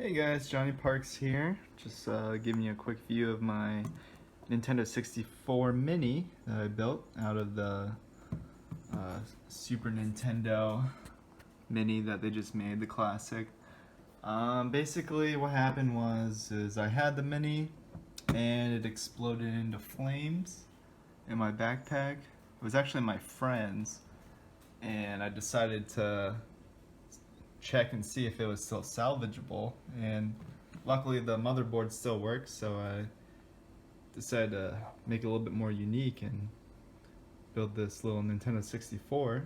Hey guys, Johnny Parks here. Just giving you a quick view of my Nintendo 64 Mini that I built out of the Super Nintendo Mini that they just made, the Classic. Basically what happened was I had the Mini and it exploded into flames in my backpack. It was actually my friend's, and I decided to check and see if it was still salvageable, and luckily the motherboard still works, so I decided to make it a little bit more unique and build this little Nintendo 64.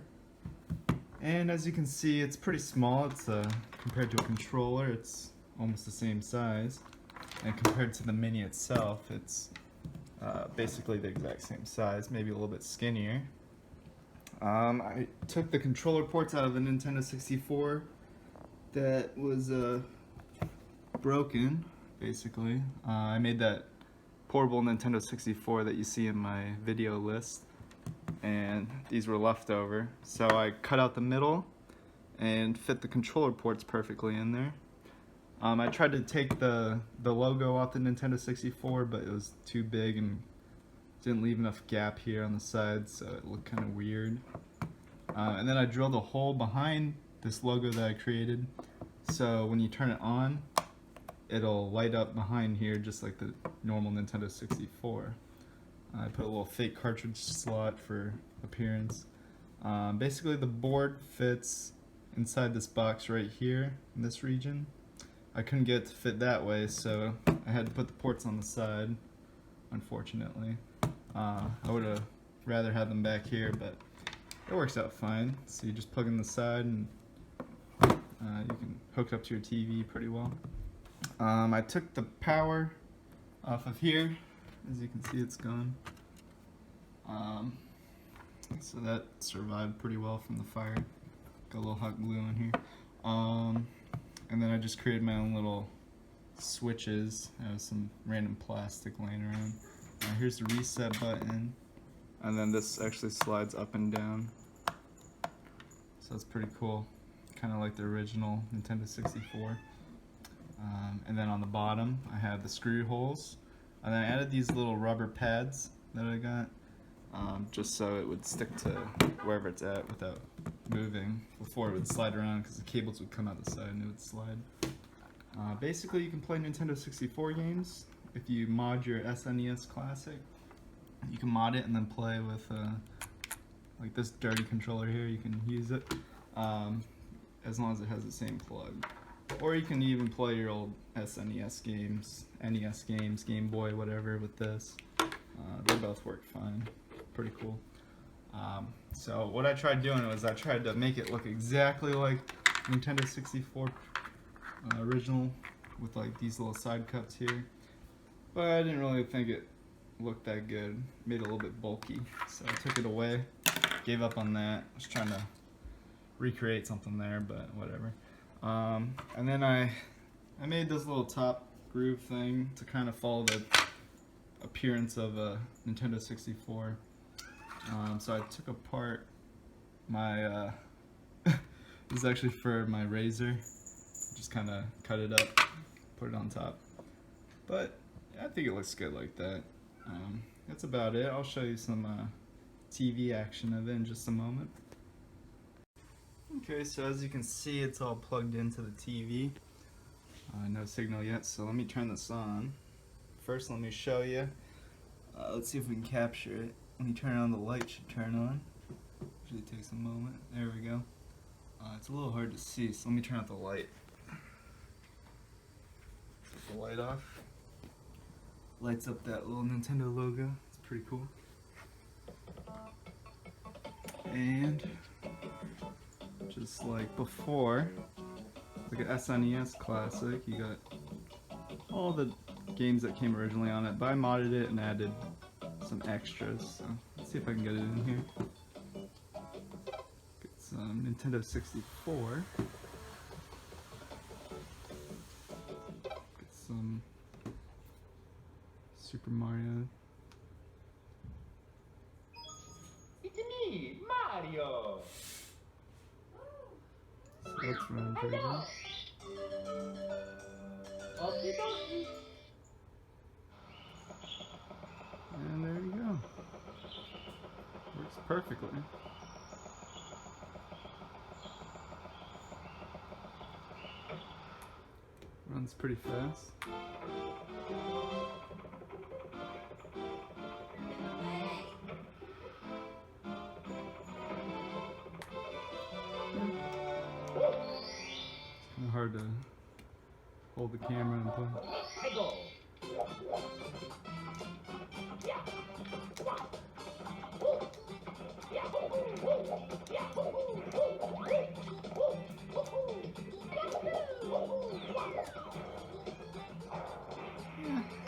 And as you can see, it's pretty small. It's compared to a controller, it's almost the same size, and compared to the Mini itself, it's basically the exact same size, maybe a little bit skinnier. I took the controller ports out of the Nintendo 64 that was broken, basically. I made that portable Nintendo 64 that you see in my video list, and these were left over. So I cut out the middle and fit the controller ports perfectly in there. I tried to take the logo off the Nintendo 64, but it was too big and didn't leave enough gap here on the sides, so it looked kind of weird. And then I drilled a hole behind this logo that I created, so when you turn it on, it'll light up behind here just like the normal Nintendo 64. I put a little fake cartridge slot for appearance. Basically the board fits inside this box right here in this region. I couldn't get it to fit that way, so I had to put the ports on the side, unfortunately. I would have rather had them back here, but it works out fine. So you just plug in the side and you can hook it up to your TV pretty well. I took the power off of here. As you can see, it's gone. So that survived pretty well from the fire. Got a little hot glue on here. And then I just created my own little switches. I have some random plastic laying around. Here's the reset button, and then this actually slides up and down. So that's pretty cool. Kind of like the original Nintendo 64. And then on the bottom, I have the screw holes. And then I added these little rubber pads that I got, just so it would stick to wherever it's at without moving. Before it would slide around because the cables would come out the side and it would slide. Basically, you can play Nintendo 64 games if you mod your SNES Classic. You can mod it and then play with like this dirty controller here. You can use it as long as it has the same plug. Or you can even play your old SNES games, NES games, Game Boy, whatever with this. They both work fine. Pretty cool. So what I tried doing was I tried to make it look exactly like Nintendo 64 original, with like these little side cuts here. But I didn't really think it looked that good. Made it a little bit bulky. So I took it away, gave up on that. I was trying to recreate something there, but whatever. And then I made this little top groove thing to kind of follow the appearance of a Nintendo 64. So I took apart my, this is actually for my razor. Just kind of cut it up, put it on top. But I think it looks good like that. That's about it. I'll show you some TV action of it in just a moment. Okay, so as you can see, it's all plugged into the TV. No signal yet, so let me turn this on. First, let me show you. Let's see if we can capture it. When you turn it on, the light should turn on. Usually takes a moment. There we go. It's a little hard to see, so let me turn out the light. Take the light off. Lights up that little Nintendo logo. It's pretty cool. And just like before, like an SNES Classic, you got all the games that came originally on it, but I modded it and added some extras. So let's see if I can get it in here. Get some Nintendo 64. Get some Super Mario. It's me, Mario! So that's running pretty good. perfectly. Runs pretty fast. It's kind of hard to hold the camera and play.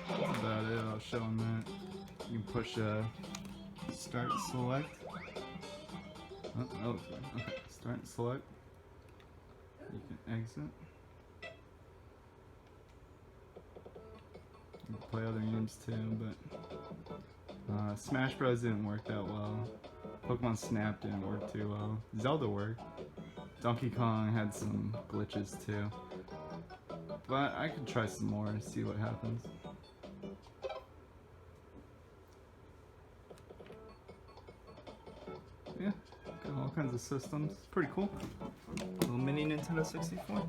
That's about it. I'll show them that. You can push start and select. Oh, that looks good. Okay, start and select. You can exit. You can play other games too, but Smash Bros didn't work that well. Pokemon Snap didn't work too well. Zelda worked. Donkey Kong had some glitches too. But I could try some more and see what happens. Yeah, got all kinds of systems. It's pretty cool. Little mini Nintendo 64.